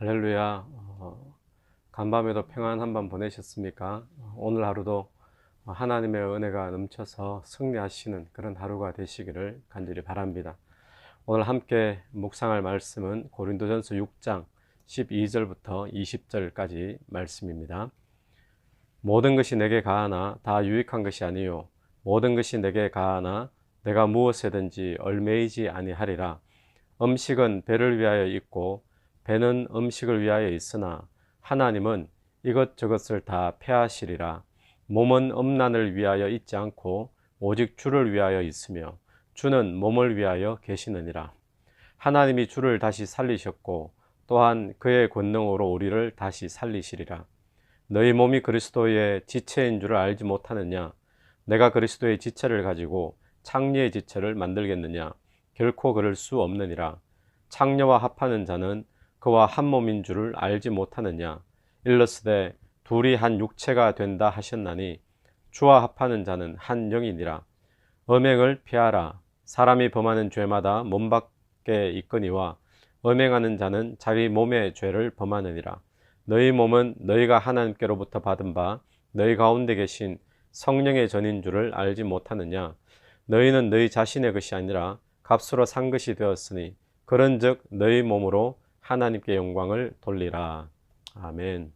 할렐루야. 간밤에도 평안 한 밤 보내셨습니까? 오늘 하루도 하나님의 은혜가 넘쳐서 승리하시는 그런 하루가 되시기를 간절히 바랍니다. 오늘 함께 묵상할 말씀은 고린도전서 6장 12절부터 20절까지 말씀입니다. 모든 것이 내게 가하나 다 유익한 것이 아니요 모든 것이 내게 가하나 내가 무엇에든지 얽매이지 아니하리라. 음식은 배를 위하여 있고 배는 음식을 위하여 있으나 하나님은 이것저것을 다 패하시리라. 몸은 음란을 위하여 있지 않고 오직 주를 위하여 있으며 주는 몸을 위하여 계시느니라. 하나님이 주를 다시 살리셨고 또한 그의 권능으로 우리를 다시 살리시리라. 너희 몸이 그리스도의 지체인 줄을 알지 못하느냐? 내가 그리스도의 지체를 가지고 창녀의 지체를 만들겠느냐? 결코 그럴 수 없느니라. 창녀와 합하는 자는 그와 한 몸인 줄을 알지 못하느냐? 일러스되 둘이 한 육체가 된다 하셨나니 주와 합하는 자는 한 영이니라. 음행을 피하라. 사람이 범하는 죄마다 몸 밖에 있거니와 음행하는 자는 자기 몸의 죄를 범하느니라. 너희 몸은 너희가 하나님께로부터 받은 바 너희 가운데 계신 성령의 전인 줄을 알지 못하느냐? 너희는 너희 자신의 것이 아니라 값으로 산 것이 되었으니 그런즉 너희 몸으로 하나님께 영광을 돌리라. 아멘.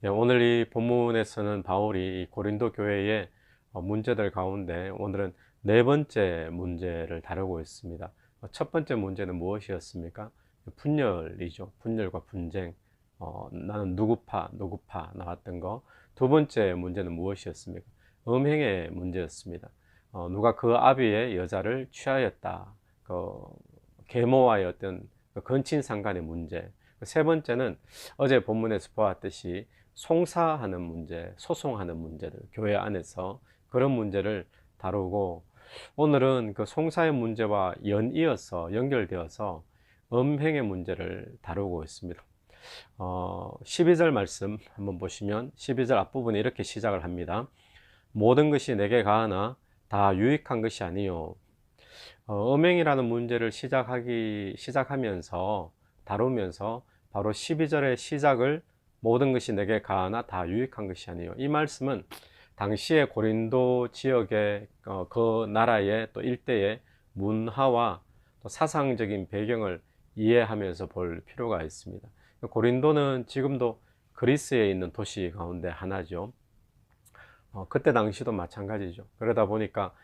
오늘 이 본문에서는 바울이 고린도 교회의 문제들 가운데 오늘은 네 번째 문제를 다루고 있습니다. 첫 번째 문제는 무엇이었습니까? 분열이죠. 분열과 분쟁. 나는 누구파 나왔던 거. 두 번째 문제는 무엇이었습니까? 음행의 문제였습니다. 누가 그 아비의 여자를 취하였다. 계모와의 어떤 근친상간의 문제. 세 번째는 어제 본문에서 보았듯이 송사하는 문제, 소송하는 문제들, 교회 안에서 그런 문제를 다루고, 오늘은 그 송사의 문제와 연결되어서 음행의 문제를 다루고 있습니다. 12절 말씀 한번 보시면 12절 앞부분에 이렇게 시작을 합니다. 모든 것이 내게 가하나 다 유익한 것이 아니요. 음행이라는 문제를 시작하면서 다루면서 바로 12절의 시작을 모든 것이 내게 가하나 다 유익한 것이 아니요. 이 말씀은 당시의 고린도 지역의 그 나라의 또 일대의 문화와 또 사상적인 배경을 이해하면서 볼 필요가 있습니다. 고린도는 지금도 그리스에 있는 도시 가운데 하나죠. 그때 당시도 마찬가지죠. 그러다 보니까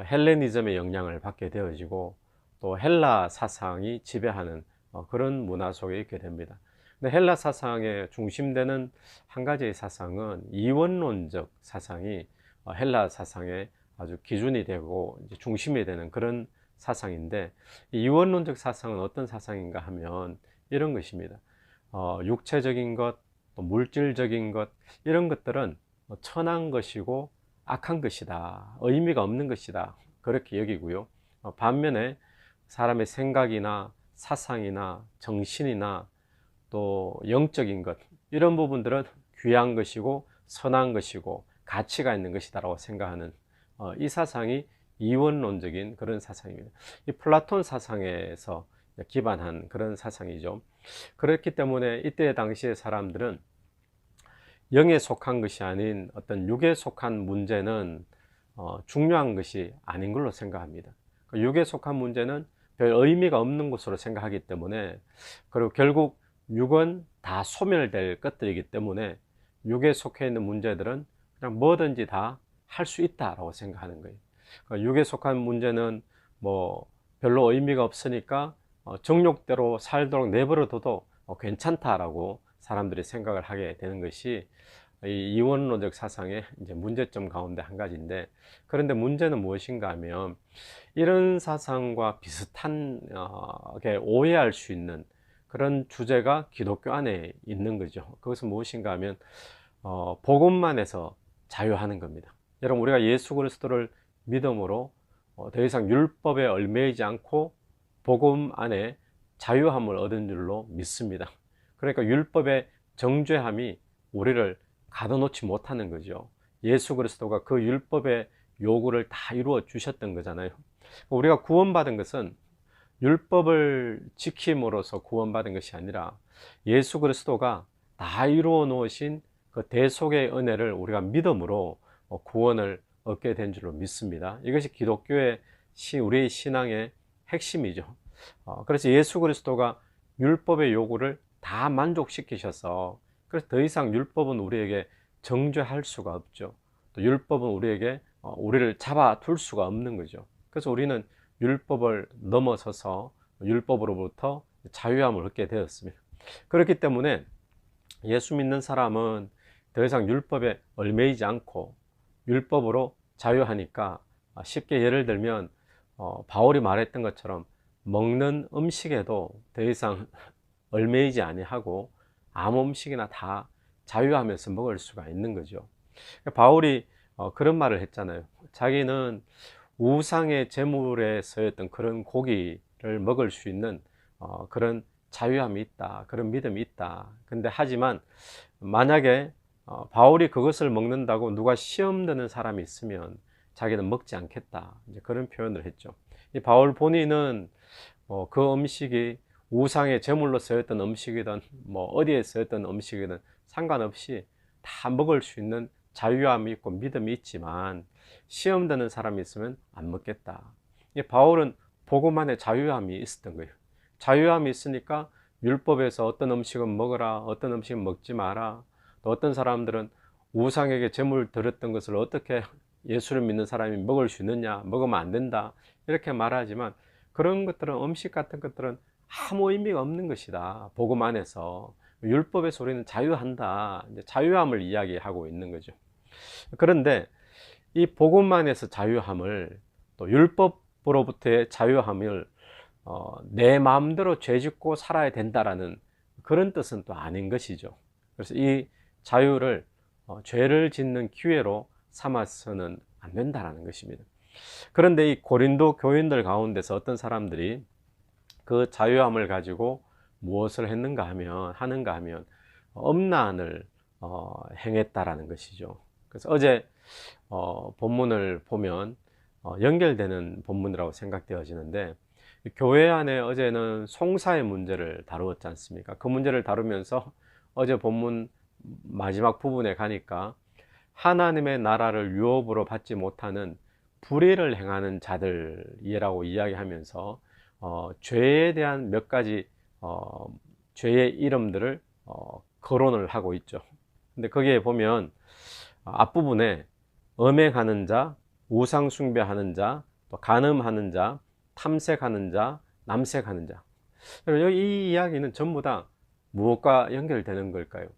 헬레니즘의 영향을 받게 되어지고 또 헬라 사상이 지배하는 그런 문화 속에 있게 됩니다. 근데 헬라 사상의 중심되는 한 가지의 사상은 이원론적 사상이 헬라 사상의 아주 기준이 되고 이제 중심이 되는 그런 사상인데, 이 이원론적 사상은 어떤 사상인가 하면 이런 것입니다. 육체적인 것, 또 물질적인 것, 이런 것들은 천한 것이고 악한 것이다, 의미가 없는 것이다, 그렇게 여기고요. 반면에 사람의 생각이나 사상이나 정신이나 또 영적인 것, 이런 부분들은 귀한 것이고 선한 것이고 가치가 있는 것이다라고 생각하는 이 사상이 이원론적인 그런 사상입니다. 이 플라톤 사상에서 기반한 그런 사상이죠. 그렇기 때문에 이때 당시의 사람들은 영에 속한 것이 아닌 어떤 육에 속한 문제는 중요한 것이 아닌 걸로 생각합니다. 육에 속한 문제는 별 의미가 없는 것으로 생각하기 때문에, 그리고 결국 육은 다 소멸될 것들이기 때문에 육에 속해 있는 문제들은 그냥 뭐든지 다 할 수 있다라고 생각하는 거예요. 육에 속한 문제는 뭐 별로 의미가 없으니까 정욕대로 살도록 내버려둬도 괜찮다라고 사람들이 생각을 하게 되는 것이 이 이원론적 사상의 이제 문제점 가운데 한 가지인데, 그런데 문제는 무엇인가 하면 이런 사상과 비슷한 오해할 수 있는 그런 주제가 기독교 안에 있는 거죠. 그것은 무엇인가 하면 복음만에서 자유하는 겁니다. 여러분, 우리가 예수 그리스도를 믿음으로 더 이상 율법에 얽매이지 않고 복음 안에 자유함을 얻은 줄로 믿습니다. 그러니까 율법의 정죄함이 우리를 가둬놓지 못하는 거죠. 예수 그리스도가 그 율법의 요구를 다 이루어 주셨던 거잖아요. 우리가 구원받은 것은 율법을 지킴으로써 구원받은 것이 아니라 예수 그리스도가 다 이루어 놓으신 그 대속의 은혜를 우리가 믿음으로 구원을 얻게 된 줄로 믿습니다. 이것이 기독교의 우리의 신앙의 핵심이죠. 그래서 예수 그리스도가 율법의 요구를 다 만족시키셔서, 그래서 더 이상 율법은 우리에게 정죄할 수가 없죠. 또 율법은 우리에게 우리를 잡아둘 수가 없는 거죠. 그래서 우리는 율법을 넘어서서 율법으로부터 자유함을 얻게 되었습니다. 그렇기 때문에 예수 믿는 사람은 더 이상 율법에 얽매이지 않고 율법으로 자유하니까, 쉽게 예를 들면 바울이 말했던 것처럼 먹는 음식에도 더 이상 얽매이지 아니하고 아무 음식이나 다 자유하면서 먹을 수가 있는 거죠. 바울이 그런 말을 했잖아요. 자기는 우상의 제물에 쓰였던 그런 고기를 먹을 수 있는 그런 자유함이 있다, 그런 믿음이 있다. 근데 하지만 만약에 바울이 그것을 먹는다고 누가 시험 드는 사람이 있으면 자기는 먹지 않겠다, 이제 그런 표현을 했죠. 이 바울 본인은 그 음식이 우상의 제물로 쓰였던 음식이든 뭐 어디에 쓰였던 음식이든 상관없이 다 먹을 수 있는 자유함이 있고 믿음이 있지만, 시험 드는 사람이 있으면 안 먹겠다. 바울은 복음 안에 자유함이 있었던 거예요. 자유함이 있으니까 율법에서 어떤 음식은 먹어라, 어떤 음식은 먹지 마라, 또 어떤 사람들은 우상에게 제물 드렸던 것을 어떻게 예수를 믿는 사람이 먹을 수 있느냐, 먹으면 안 된다, 이렇게 말하지만 그런 것들은, 음식 같은 것들은 아무 의미가 없는 것이다. 복음 안에서, 율법에서 우리는 자유한다, 이제 자유함을 이야기하고 있는 거죠. 그런데 이 복음 안에서 자유함을, 또 율법으로부터의 자유함을 내 마음대로 죄짓고 살아야 된다라는 그런 뜻은 또 아닌 것이죠. 그래서 이 자유를 죄를 짓는 기회로 삼아서는 안 된다라는 것입니다. 그런데 이 고린도 교인들 가운데서 어떤 사람들이 그 자유함을 가지고 무엇을 하는가 하면 엄란을 행했다라는 것이죠. 그래서 어제 본문을 보면 연결되는 본문이라고 생각되어지는데, 교회 안에 어제는 송사의 문제를 다루었지 않습니까? 그 문제를 다루면서 어제 본문 마지막 부분에 가니까 하나님의 나라를 유업으로 받지 못하는 불의를 행하는 자들이라고 이야기하면서 죄에 대한 몇 가지 죄의 이름들을 거론을 하고 있죠. 근데 거기에 보면 앞부분에 음행하는 자, 우상 숭배하는 자, 또 간음하는 자, 탐색하는 자, 남색하는 자. 이 이야기는 전부 다 무엇과 연결되는 걸까요?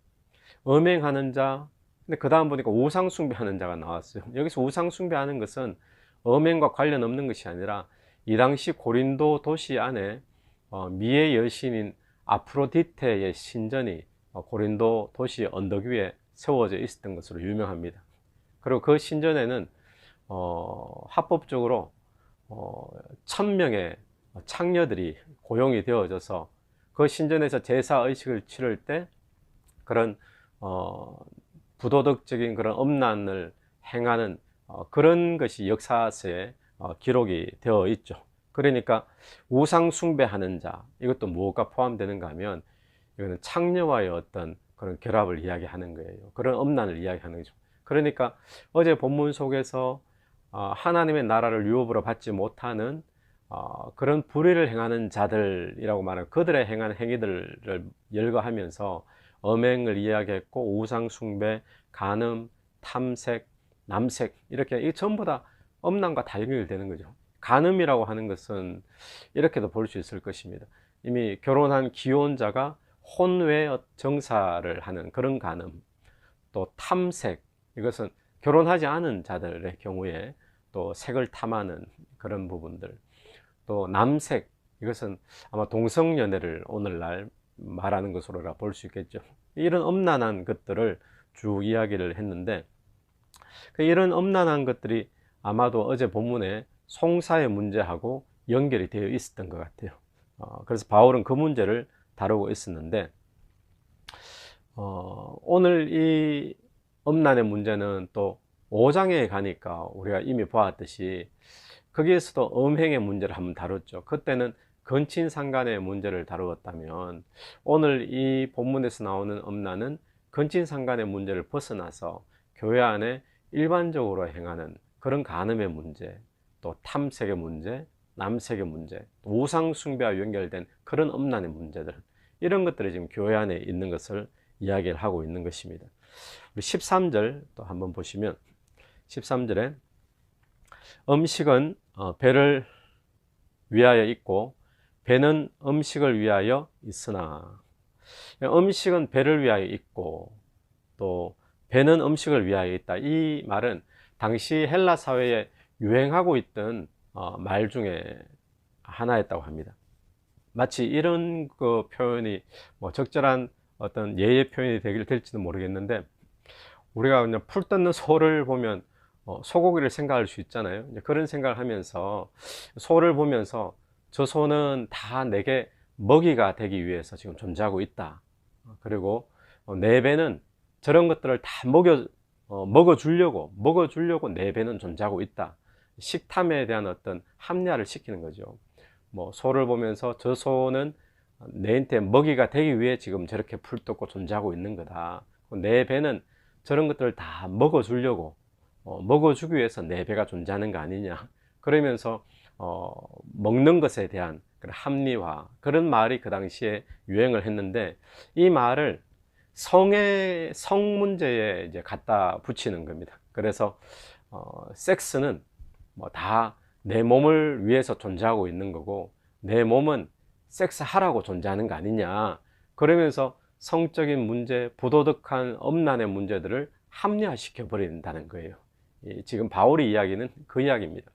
음행하는 자, 근데 그 다음 보니까 우상 숭배하는 자가 나왔어요. 여기서 우상 숭배하는 것은 음행과 관련 없는 것이 아니라, 이 당시 고린도 도시 안에 미의 여신인 아프로디테의 신전이 고린도 도시 언덕 위에 세워져 있었던 것으로 유명합니다. 그리고 그 신전에는 합법적으로 1000명의 창녀들이 고용이 되어져서 그 신전에서 제사 의식을 치를 때 그런 부도덕적인 그런 음란을 행하는 그런 것이 역사서에 기록이 되어 있죠. 그러니까 우상 숭배하는 자, 이것도 무엇과 포함되는가 하면, 이거는 창녀와의 어떤 그런 결합을 이야기하는 거예요. 그런 음란을 이야기하는 거죠. 그러니까 어제 본문 속에서 하나님의 나라를 유업으로 받지 못하는 그런 불의를 행하는 자들이라고 말하는, 그들의 행하는 행위들을 열거하면서 음행을 이야기했고, 우상 숭배, 간음, 탐색, 남색, 이렇게 이 전부 다 음란과 다 연결되는 거죠. 간음이라고 하는 것은 이렇게도 볼 수 있을 것입니다. 이미 결혼한 기혼자가 혼외 정사를 하는 그런 간음, 또 탐색, 이것은 결혼하지 않은 자들의 경우에 또 색을 탐하는 그런 부분들, 또 남색, 이것은 아마 동성연애를 오늘날 말하는 것으로 볼 수 있겠죠. 이런 음란한 것들을 쭉 이야기를 했는데, 이런 음란한 것들이 아마도 어제 본문에 송사의 문제하고 연결이 되어 있었던 것 같아요. 그래서 바울은 그 문제를 다루고 있었는데, 오늘 이 음란의 문제는 또 5장에 가니까 우리가 이미 보았듯이 거기에서도 음행의 문제를 한번 다뤘죠. 그때는 근친상간의 문제를 다루었다면, 오늘 이 본문에서 나오는 엄란은 근친상간의 문제를 벗어나서 교회 안에 일반적으로 행하는 그런 간음의 문제, 또 탐색의 문제, 남색의 문제, 우상 숭배와 연결된 그런 엄란의 문제들, 이런 것들이 지금 교회 안에 있는 것을 이야기를 하고 있는 것입니다. 우리 13절 또 한번 보시면, 13절에 음식은 배를 위하여 있고 배는 음식을 위하여 있으나, 음식은 배를 위하여 있고 또 배는 음식을 위하여 있다, 이 말은 당시 헬라 사회에 유행하고 있던 말 중에 하나였다고 합니다. 마치 이런 그 표현이 뭐 적절한 어떤 예의 표현이 될지도 모르겠는데, 우리가 그냥 풀 뜯는 소를 보면 소고기를 생각할 수 있잖아요. 그런 생각을 하면서 소를 보면서 저 소는 다 내게 먹이가 되기 위해서 지금 존재하고 있다. 그리고 내 배는 저런 것들을 다 먹어주려고 내 배는 존재하고 있다. 식탐에 대한 어떤 합리화를 시키는 거죠. 뭐 소를 보면서 저 소는 내한테 먹이가 되기 위해 지금 저렇게 풀 뜯고 존재하고 있는 거다. 내 배는 저런 것들을 다 먹어주기 위해서 내 배가 존재하는 거 아니냐. 그러면서 먹는 것에 대한 그런 합리화, 그런 말이 그 당시에 유행을 했는데, 이 말을 성 문제에 이제 갖다 붙이는 겁니다. 그래서 섹스는 뭐 다 내 몸을 위해서 존재하고 있는 거고, 내 몸은 섹스하라고 존재하는 거 아니냐. 그러면서 성적인 문제, 부도덕한 엄란의 문제들을 합리화시켜 버린다는 거예요. 지금 바울의 이야기는 그 이야기입니다.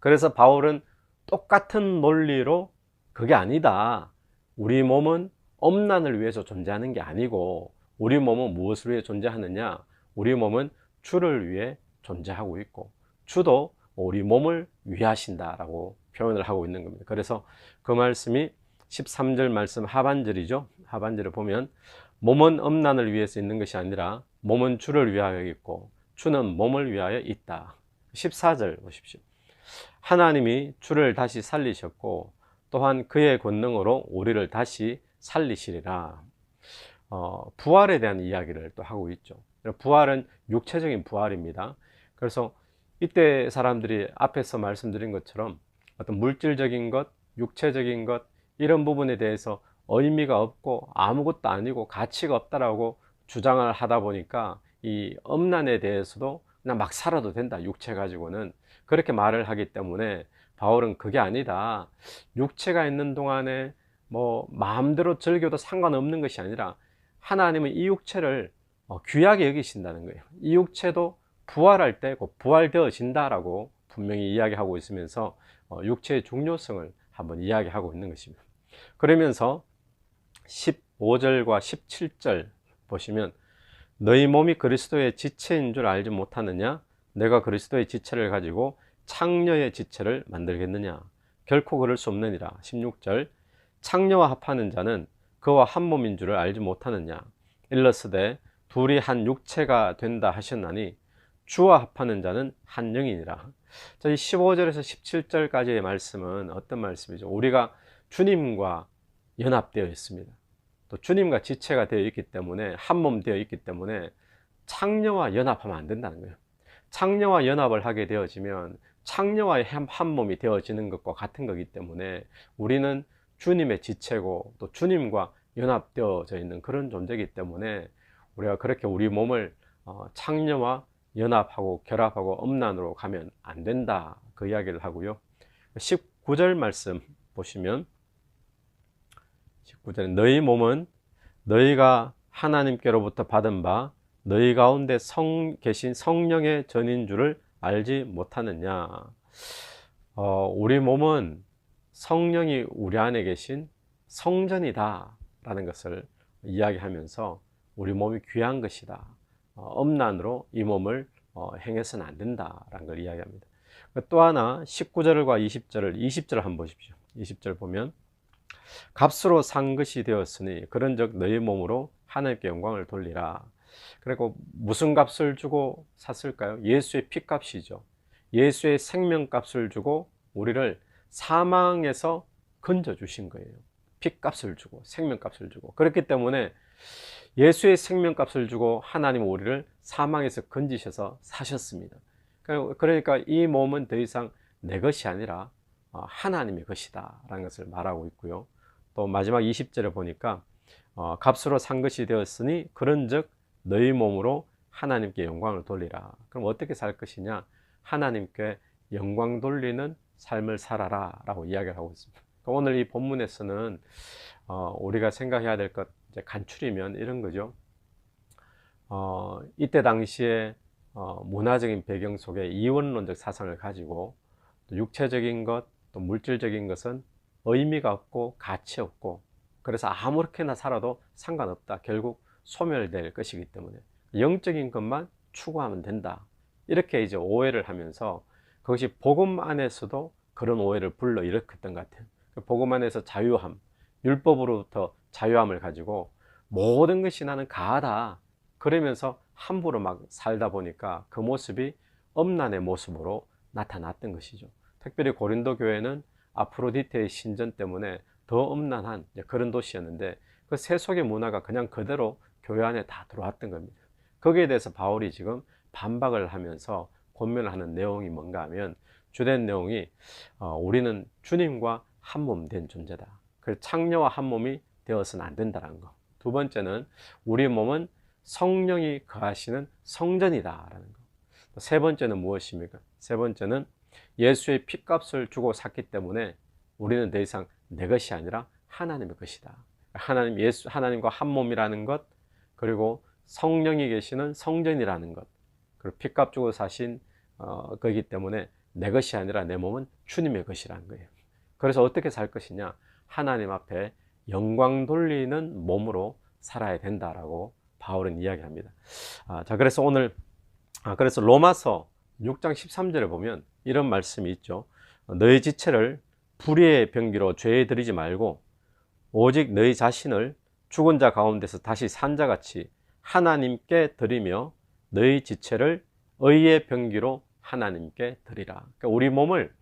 그래서 바울은 똑같은 논리로 그게 아니다, 우리 몸은 엄란을 위해서 존재하는 게 아니고, 우리 몸은 무엇을 위해 존재하느냐, 우리 몸은 주를 위해 존재하고 있고 주도 우리 몸을 위하신다 라고 표현을 하고 있는 겁니다. 그래서 그 말씀이 13절 말씀 하반절이죠. 하반절에 보면 몸은 엄란을 위해서 있는 것이 아니라 몸은 주를 위하여 있고 주는 몸을 위하여 있다. 14절 보십시오. 하나님이 주를 다시 살리셨고 또한 그의 권능으로 우리를 다시 살리시리라. 부활에 대한 이야기를 또 하고 있죠. 부활은 육체적인 부활입니다. 그래서 이때 사람들이 앞에서 말씀드린 것처럼 어떤 물질적인 것, 육체적인 것, 이런 부분에 대해서 의미가 없고 아무것도 아니고 가치가 없다라고 주장을 하다 보니까 이 엄란에 대해서도 그냥 막 살아도 된다, 육체 가지고는, 그렇게 말을 하기 때문에 바울은 그게 아니다, 육체가 있는 동안에 뭐 마음대로 즐겨도 상관없는 것이 아니라 하나님은 이 육체를 귀하게 여기신다는 거예요. 이 육체도 부활할 때 곧 부활되어진다라고 분명히 이야기하고 있으면서 육체의 중요성을 한번 이야기하고 있는 것입니다. 그러면서 15절과 17절 보시면, 너희 몸이 그리스도의 지체인 줄 알지 못하느냐? 내가 그리스도의 지체를 가지고 창녀의 지체를 만들겠느냐? 결코 그럴 수 없느니라. 16절, 창녀와 합하는 자는 그와 한 몸인 줄을 알지 못하느냐? 일러스되 둘이 한 육체가 된다 하셨나니 주와 합하는 자는 한 영이니라. 자, 이 15절에서 17절까지의 말씀은 어떤 말씀이죠? 우리가 주님과 연합되어 있습니다. 또 주님과 지체가 되어 있기 때문에, 한 몸 되어 있기 때문에 창녀와 연합하면 안 된다는 거예요. 창녀와 연합을 하게 되어지면 창녀와 한 몸이 되어지는 것과 같은 거기 때문에 우리는 주님의 지체고 또 주님과 연합되어져 있는 그런 존재이기 때문에 우리가 그렇게 우리 몸을 창녀와 연합하고 결합하고 엄란으로 가면 안 된다, 그 이야기를 하고요. 19절 말씀 보시면, 19절에 너희 몸은 너희가 하나님께로부터 받은 바 너희 가운데 계신 성령의 전인 줄을 알지 못하느냐. 우리 몸은 성령이 우리 안에 계신 성전이다 라는 것을 이야기하면서 우리 몸이 귀한 것이다, 엄란으로 이 몸을 행해서는 안 된다라는 걸 이야기합니다. 또 하나 19절과 20절을 한번 보십시오. 20절 보면, 값으로 산 것이 되었으니 그런즉 너희 몸으로 하나님께 영광을 돌리라. 그리고 무슨 값을 주고 샀을까요? 예수의 피값이죠. 예수의 생명값을 주고 우리를 사망에서 건져 주신 거예요. 피값을 주고 생명값을 주고. 그렇기 때문에 예수의 생명값을 주고 하나님 우리를 사망에서 건지셔서 사셨습니다. 그러니까 이 몸은 더 이상 내 것이 아니라 하나님의 것이다 라는 것을 말하고 있고요. 또 마지막 20절에 보니까 값으로 산 것이 되었으니 그런즉 너희 몸으로 하나님께 영광을 돌리라. 그럼 어떻게 살 것이냐? 하나님께 영광 돌리는 삶을 살아라 라고 이야기를 하고 있습니다. 오늘 이 본문에서는 우리가 생각해야 될 것 간추리면 이런 거죠. 이때 당시에 문화적인 배경 속에 이원론적 사상을 가지고 또 육체적인 것, 또 물질적인 것은 의미가 없고 가치 없고, 그래서 아무렇게나 살아도 상관없다, 결국 소멸될 것이기 때문에 영적인 것만 추구하면 된다, 이렇게 이제 오해를 하면서 그것이 복음 안에서도 그런 오해를 불러일으켰던 것 같아요. 복음 안에서 자유함, 율법으로부터 자유함을 가지고 모든 것이 나는 가하다 그러면서 함부로 막 살다 보니까 그 모습이 엄란의 모습으로 나타났던 것이죠. 특별히 고린도 교회는 아프로디테의 신전 때문에 더 엄란한 그런 도시였는데, 그 세속의 문화가 그냥 그대로 교회 안에 다 들어왔던 겁니다. 거기에 대해서 바울이 지금 반박을 하면서 권면을 하는 내용이 뭔가 하면, 주된 내용이 우리는 주님과 한 몸 된 존재다. 그 창녀와 한 몸이 되어서는 안 된다는 거. 두 번째는 우리 몸은 성령이 거하시는 성전이다라는 거. 세 번째는 무엇입니까? 세 번째는 예수의 피값을 주고 샀기 때문에 우리는 더 이상 내 것이 아니라 하나님의 것이다. 하나님과 한 몸이라는 것, 그리고 성령이 계시는 성전이라는 것, 그리고 피값 주고 사신 거기 때문에 내 것이 아니라 내 몸은 주님의 것이라는 거예요. 그래서 어떻게 살 것이냐? 하나님 앞에 영광 돌리는 몸으로 살아야 된다라고 바울은 이야기합니다. 자, 그래서 오늘 그래서 로마서 6장 13절에 보면 이런 말씀이 있죠. 너희 지체를 불의의 병기로 죄에 들이지 말고 오직 너희 자신을 죽은 자 가운데서 다시 산 자같이 하나님께 드리며 너희 지체를 의의 병기로 하나님께 드리라. 그러니까 우리 몸을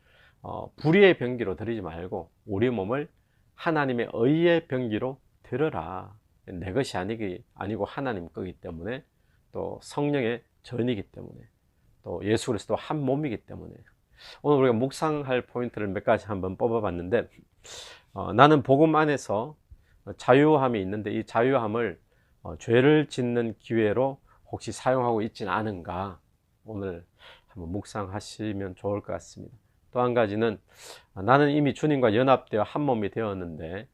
불의의 병기로 드리지 말고 우리 몸을 하나님의 의의 병기로 드려라. 내 것이 아니고 하나님 거기 때문에, 또 성령의 전이기 때문에, 또 예수 그리스도 한 몸이기 때문에. 오늘 우리가 묵상할 포인트를 몇 가지 한번 뽑아봤는데, 나는 복음 안에서 자유함이 있는데 이 자유함을 죄를 짓는 기회로 혹시 사용하고 있지는 않은가, 오늘 한번 묵상하시면 좋을 것 같습니다. 또 한 가지는 나는 이미 주님과 연합되어 한 몸이 되었는데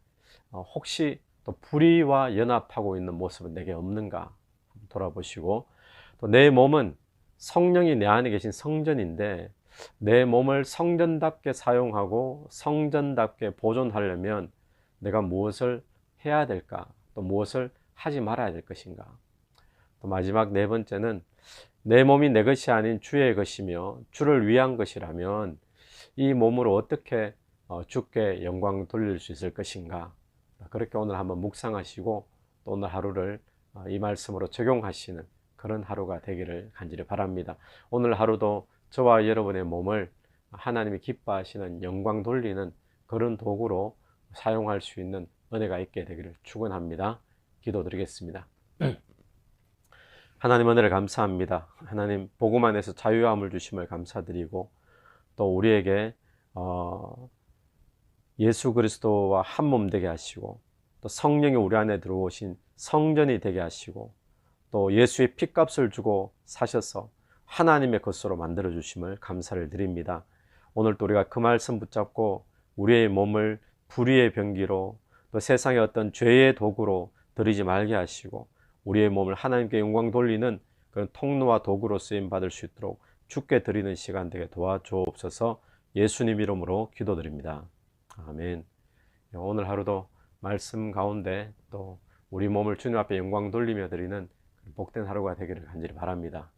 혹시 또 불의와 연합하고 있는 모습은 내게 없는가 돌아보시고, 또 내 몸은 성령이 내 안에 계신 성전인데 내 몸을 성전답게 사용하고 성전답게 보존하려면 내가 무엇을 해야 될까, 또 무엇을 하지 말아야 될 것인가. 또 마지막 네 번째는 내 몸이 내 것이 아닌 주의 것이며 주를 위한 것이라면 이 몸으로 어떻게 주께 영광 돌릴 수 있을 것인가. 그렇게 오늘 한번 묵상하시고 또 오늘 하루를 이 말씀으로 적용하시는 그런 하루가 되기를 간절히 바랍니다. 오늘 하루도 저와 여러분의 몸을 하나님이 기뻐하시는 영광 돌리는 그런 도구로 사용할 수 있는 은혜가 있게 되기를 축원합니다. 기도드리겠습니다. 하나님 은혜를 감사합니다. 하나님 복음 안에서 자유함을 주심을 감사드리고, 또 우리에게 예수 그리스도와 한 몸 되게 하시고, 또 성령이 우리 안에 들어오신 성전이 되게 하시고, 또 예수의 피값을 주고 사셔서 하나님의 것으로 만들어 주심을 감사를 드립니다. 오늘 또 우리가 그 말씀 붙잡고 우리의 몸을 불의의 병기로, 또 세상의 어떤 죄의 도구로 드리지 말게 하시고 우리의 몸을 하나님께 영광 돌리는 그런 통로와 도구로 쓰임 받을 수 있도록 주께 드리는 시간 되게 도와주옵소서. 예수님 이름으로 기도드립니다. 아멘. 오늘 하루도 말씀 가운데 또 우리 몸을 주님 앞에 영광 돌리며 드리는 복된 하루가 되기를 간절히 바랍니다.